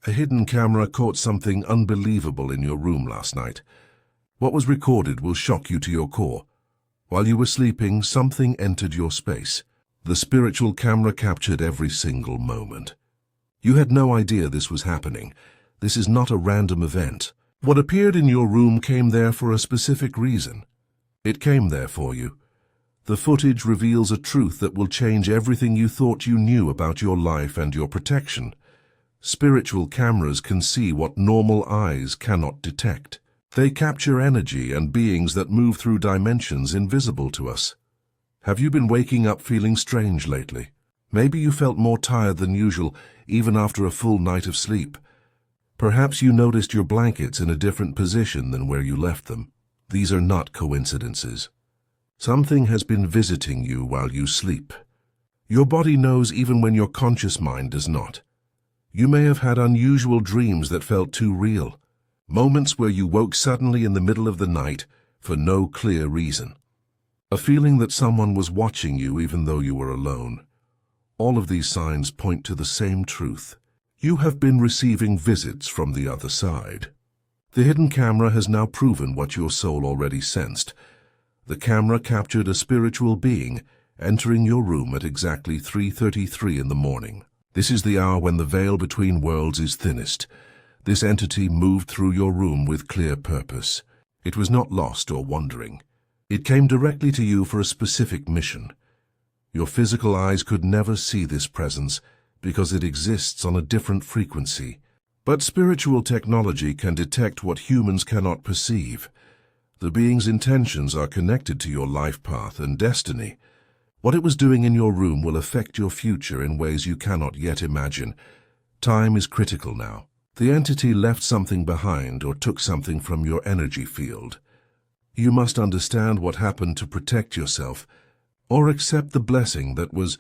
A hidden camera caught something unbelievable in your room last night. What was recorded will shock you to your core. While you were sleeping, something entered your space. The spiritual camera captured every single moment. You had no idea this was happening. This is not a random event. What appeared in your room came there for a specific reason. It came there for you. The footage reveals a truth that will change everything you thought you knew about your life and your protection. Spiritual cameras can see what normal eyes cannot detect. They capture energy and beings that move through dimensions invisible to us. Have you been waking up feeling strange lately? Maybe you felt more tired than usual, even after a full night of sleep. Perhaps you noticed your blankets in a different position than where you left them. These are not coincidences. Something has been visiting you while you sleep. Your body knows even when your conscious mind does not. You may have had unusual dreams that felt too real. Moments where you woke suddenly in the middle of the night for no clear reason. A feeling that someone was watching you even though you were alone. All of these signs point to the same truth. You have been receiving visits from the other side. The hidden camera has now proven what your soul already sensed. The camera captured a spiritual being entering your room at exactly 3:33 in the morning. This is the hour when the veil between worlds is thinnest. This entity moved through your room with clear purpose. It was not lost or wandering. It came directly to you for a specific mission. Your physical eyes could never see this presence because it exists on a different frequency. But spiritual technology can detect what humans cannot perceive. The being's intentions are connected to your life path and destiny. What it was doing in your room will affect your future in ways you cannot yet imagine. Time is critical now. The entity left something behind or took something from your energy field. You must understand what happened to protect yourself, or accept the blessing that was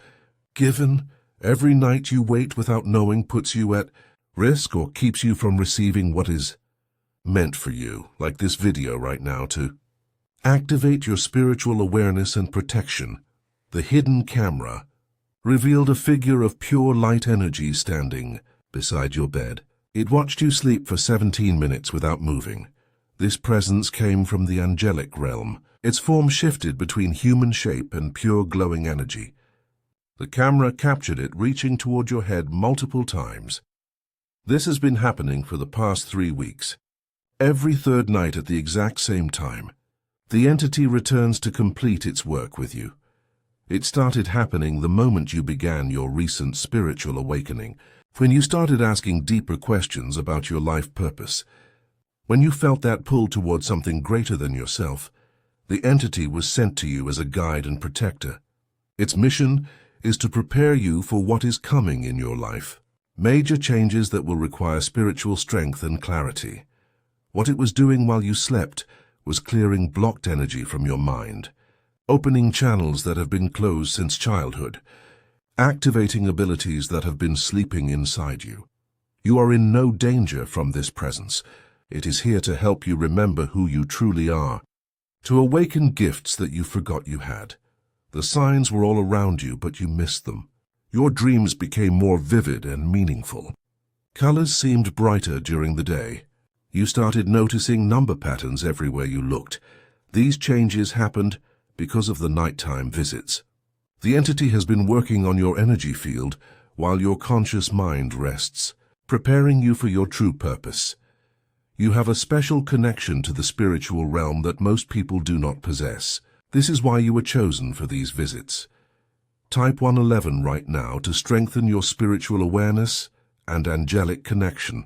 given. Every night you wait without knowing puts you at risk or keeps you from receiving what is meant for you, like this video right now, to activate your spiritual awareness and protection. The hidden camera revealed a figure of pure light energy standing beside your bed. It watched you sleep for 17 minutes without moving. This presence came from the angelic realm. Its form shifted between human shape and pure glowing energy. The camera captured it reaching toward your head multiple times. This has been happening for the past 3 weeks. Every third night at the exact same time, the entity returns to complete its work with you. It started happening the moment you began your recent spiritual awakening, when you started asking deeper questions about your life purpose. When you felt that pull toward something greater than yourself, the entity was sent to you as a guide and protector. Its mission is to prepare you for what is coming in your life. Major changes that will require spiritual strength and clarity. What it was doing while you slept was clearing blocked energy from your mind, opening channels that have been closed since childhood, activating abilities that have been sleeping inside you. You are in no danger from this presence. It is here to help you remember who you truly are, to awaken gifts that you forgot you had. The signs were all around you, but you missed them. Your dreams became more vivid and meaningful. Colors seemed brighter during the day. You started noticing number patterns everywhere you looked. These changes happened because of the nighttime visits. The entity has been working on your energy field while your conscious mind rests, preparing you for your true purpose. You have a special connection to the spiritual realm that most people do not possess. This is why you were chosen for these visits. Type 111 right now to strengthen your spiritual awareness and angelic connection.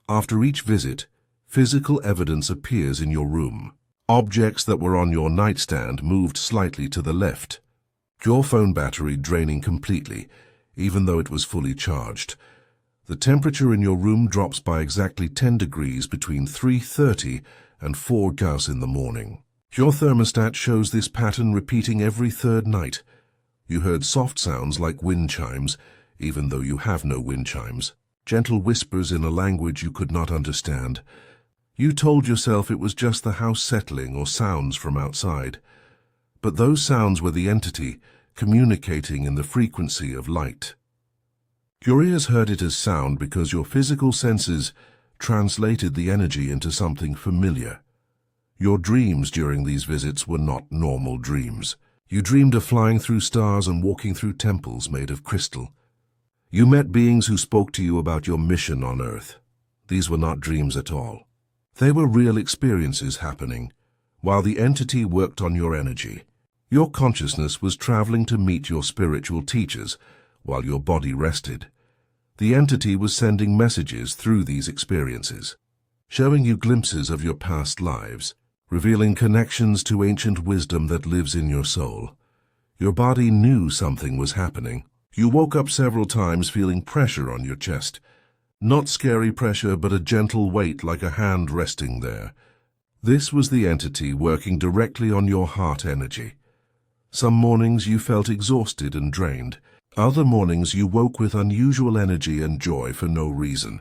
After each visit, physical evidence appears in your room. Objects that were on your nightstand moved slightly to the left. Your phone battery draining completely, even though it was fully charged. The temperature in your room drops by exactly 10 degrees between 3:30 and 4 Gauss in the morning. Your thermostat shows this pattern repeating every third night. You heard soft sounds like wind chimes, even though you have no wind chimes. Gentle whispers in a language you could not understand. You told yourself it was just the house settling or sounds from outside. But those sounds were the entity communicating in the frequency of light. Your ears heard it as sound because your physical senses translated the energy into something familiar. Your dreams during these visits were not normal dreams. You dreamed of flying through stars and walking through temples made of crystal. You met beings who spoke to you about your mission on Earth. These were not dreams at all. They were real experiences happening, while the entity worked on your energy. Your consciousness was traveling to meet your spiritual teachers while your body rested. The entity was sending messages through these experiences, showing you glimpses of your past lives, revealing connections to ancient wisdom that lives in your soul. Your body knew something was happening. You woke up several times feeling pressure on your chest. Not scary pressure, but a gentle weight like a hand resting there. This was the entity working directly on your heart energy. Some mornings you felt exhausted and drained. Other mornings you woke with unusual energy and joy for no reason.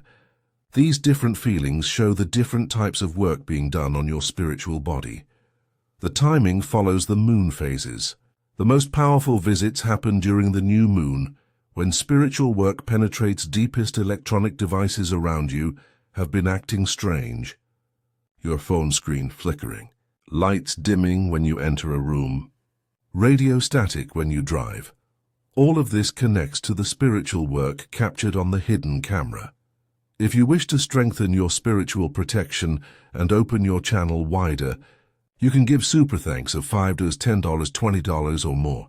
These different feelings show the different types of work being done on your spiritual body. The timing follows the moon phases. The most powerful visits happen during the new moon, when spiritual work penetrates deepest electronic devices around you have been acting strange. Your phone screen flickering, lights dimming when you enter a room, radio static when you drive. All of this connects to the spiritual work captured on the hidden camera. If you wish to strengthen your spiritual protection and open your channel wider, you can give super thanks of $5, $10, $20 or more.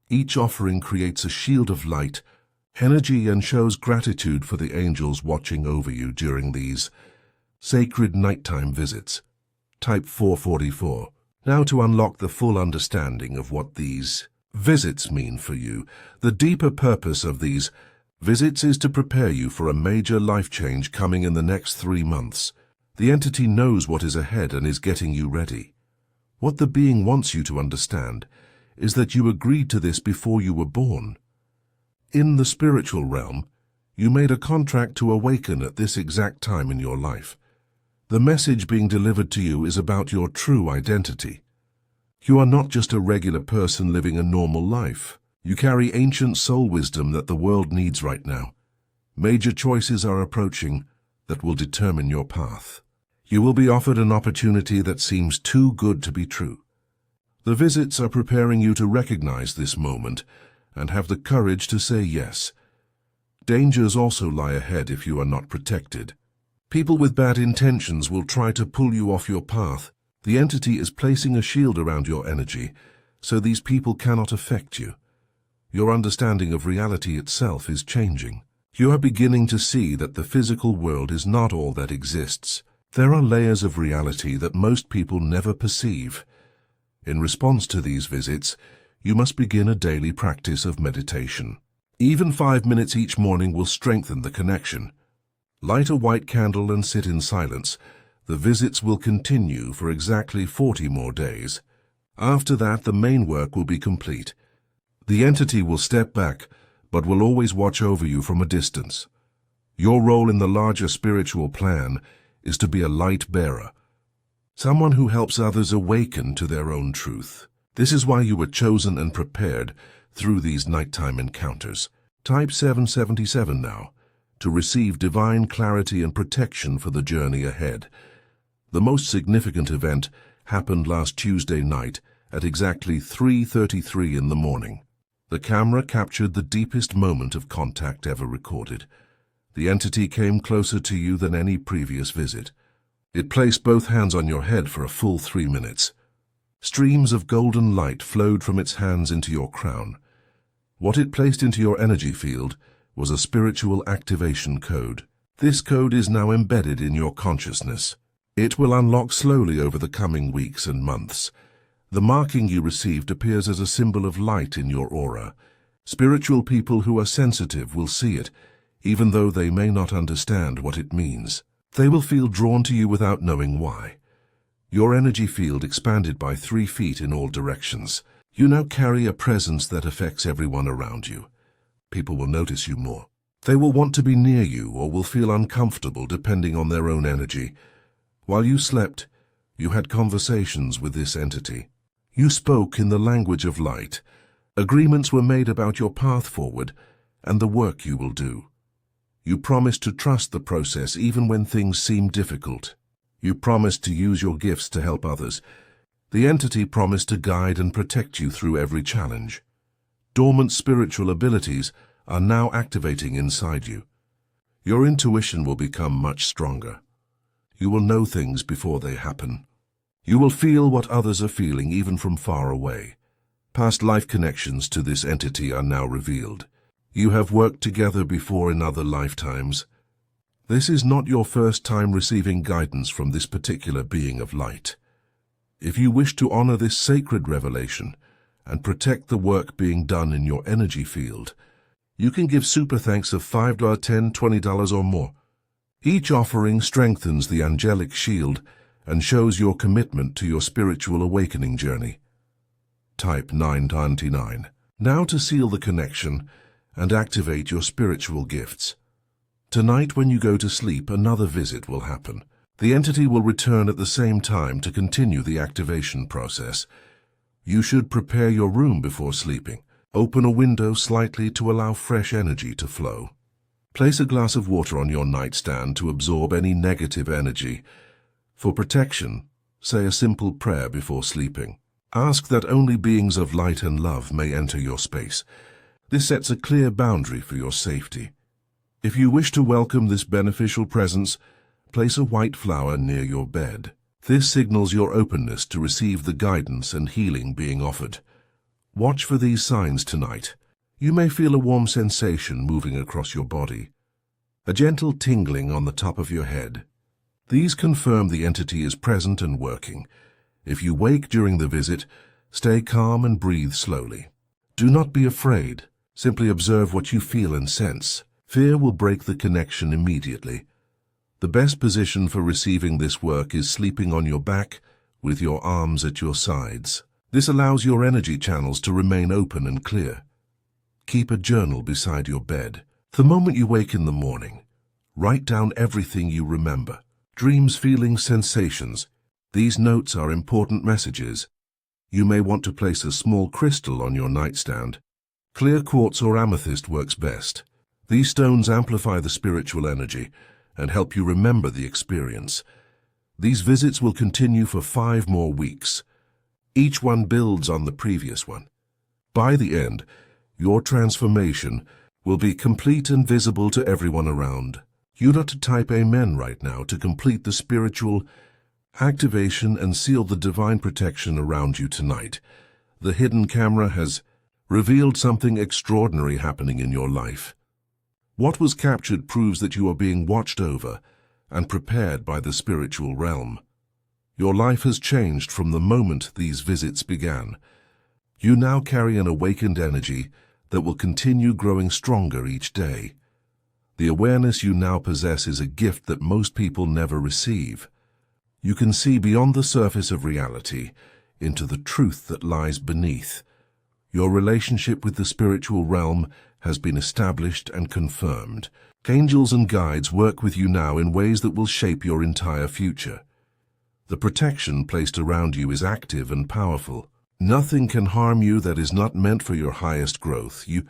Each offering creates a shield of light, energy, and shows gratitude for the angels watching over you during these sacred nighttime visits. Type 444. Now to unlock the full understanding of what these visits mean for you. The deeper purpose of these visits is to prepare you for a major life change coming in the next 3 months. The entity knows what is ahead and is getting you ready. What the being wants you to understand is that you agreed to this before you were born. In the spiritual realm, you made a contract to awaken at this exact time in your life. The message being delivered to you is about your true identity. You are not just a regular person living a normal life. You carry ancient soul wisdom that the world needs right now. Major choices are approaching that will determine your path. You will be offered an opportunity that seems too good to be true. The visits are preparing you to recognize this moment and have the courage to say yes. Dangers also lie ahead if you are not protected. People with bad intentions will try to pull you off your path. The entity is placing a shield around your energy, so these people cannot affect you. Your understanding of reality itself is changing. You are beginning to see that the physical world is not all that exists. There are layers of reality that most people never perceive. In response to these visits, you must begin a daily practice of meditation. Even 5 minutes each morning will strengthen the connection. Light a white candle and sit in silence. The visits will continue for exactly 40 more days. After that, the main work will be complete. The entity will step back, but will always watch over you from a distance. Your role in the larger spiritual plan is to be a light bearer, someone who helps others awaken to their own truth. This is why you were chosen and prepared through these nighttime encounters. Type 777 now to receive divine clarity and protection for the journey ahead. The most significant event happened last Tuesday night at exactly 3:33 in the morning. The camera captured the deepest moment of contact ever recorded. The entity came closer to you than any previous visit. It placed both hands on your head for a full 3 minutes. Streams of golden light flowed from its hands into your crown. What it placed into your energy field was a spiritual activation code. This code is now embedded in your consciousness. It will unlock slowly over the coming weeks and months. The marking you received appears as a symbol of light in your aura. Spiritual people who are sensitive will see it, even though they may not understand what it means. They will feel drawn to you without knowing why. Your energy field expanded by 3 feet in all directions. You now carry a presence that affects everyone around you. People will notice you more. They will want to be near you or will feel uncomfortable depending on their own energy. While you slept, you had conversations with this entity. You spoke in the language of light. Agreements were made about your path forward, and the work you will do. You promise to trust the process even when things seem difficult. You promise to use your gifts to help others. The entity promised to guide and protect you through every challenge. Dormant spiritual abilities are now activating inside you. Your intuition will become much stronger. You will know things before they happen. You will feel what others are feeling even from far away. Past life connections to this entity are now revealed. You have worked together before in other lifetimes. This is not your first time receiving guidance from this particular being of light. If you wish to honor this sacred revelation and protect the work being done in your energy field, you can give super thanks of $5, $10, $20 or more. Each offering strengthens the angelic shield and shows your commitment to your spiritual awakening journey. Type 999. Now to seal the connection and activate your spiritual gifts. Tonight when you go to sleep, another visit will happen. The entity will return at the same time to continue the activation process. You should prepare your room before sleeping. Open a window slightly to allow fresh energy to flow. Place a glass of water on your nightstand to absorb any negative energy. For protection, say a simple prayer before sleeping. Ask that only beings of light and love may enter your space. This sets a clear boundary for your safety. If you wish to welcome this beneficial presence, place a white flower near your bed. This signals your openness to receive the guidance and healing being offered. Watch for these signs tonight. You may feel a warm sensation moving across your body, a gentle tingling on the top of your head. These confirm the entity is present and working. If you wake during the visit, stay calm and breathe slowly. Do not be afraid. Simply observe what you feel and sense. Fear will break the connection immediately. The best position for receiving this work is sleeping on your back with your arms at your sides. This allows your energy channels to remain open and clear. Keep a journal beside your bed. The moment you wake in the morning, write down everything you remember. Dreams, feelings, sensations. These notes are important messages. You may want to place a small crystal on your nightstand. Clear quartz or amethyst works best. These stones amplify the spiritual energy and help you remember the experience. These visits will continue for 5 more weeks. Each one builds on the previous one. By the end, your transformation will be complete and visible to everyone around. You need to type Amen right now to complete the spiritual activation and seal the divine protection around you tonight. The hidden camera has revealed something extraordinary happening in your life. What was captured proves that you are being watched over and prepared by the spiritual realm. Your life has changed from the moment these visits began. You now carry an awakened energy that will continue growing stronger each day. The awareness you now possess is a gift that most people never receive. You can see beyond the surface of reality into the truth that lies beneath. Your relationship with the spiritual realm has been established and confirmed. Angels and guides work with you now in ways that will shape your entire future. The protection placed around you is active and powerful. Nothing can harm you that is not meant for your highest growth. You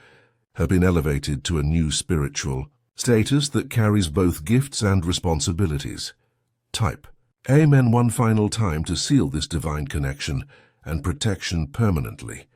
have been elevated to a new spiritual status that carries both gifts and responsibilities. Type Amen one final time to seal this divine connection and protection permanently.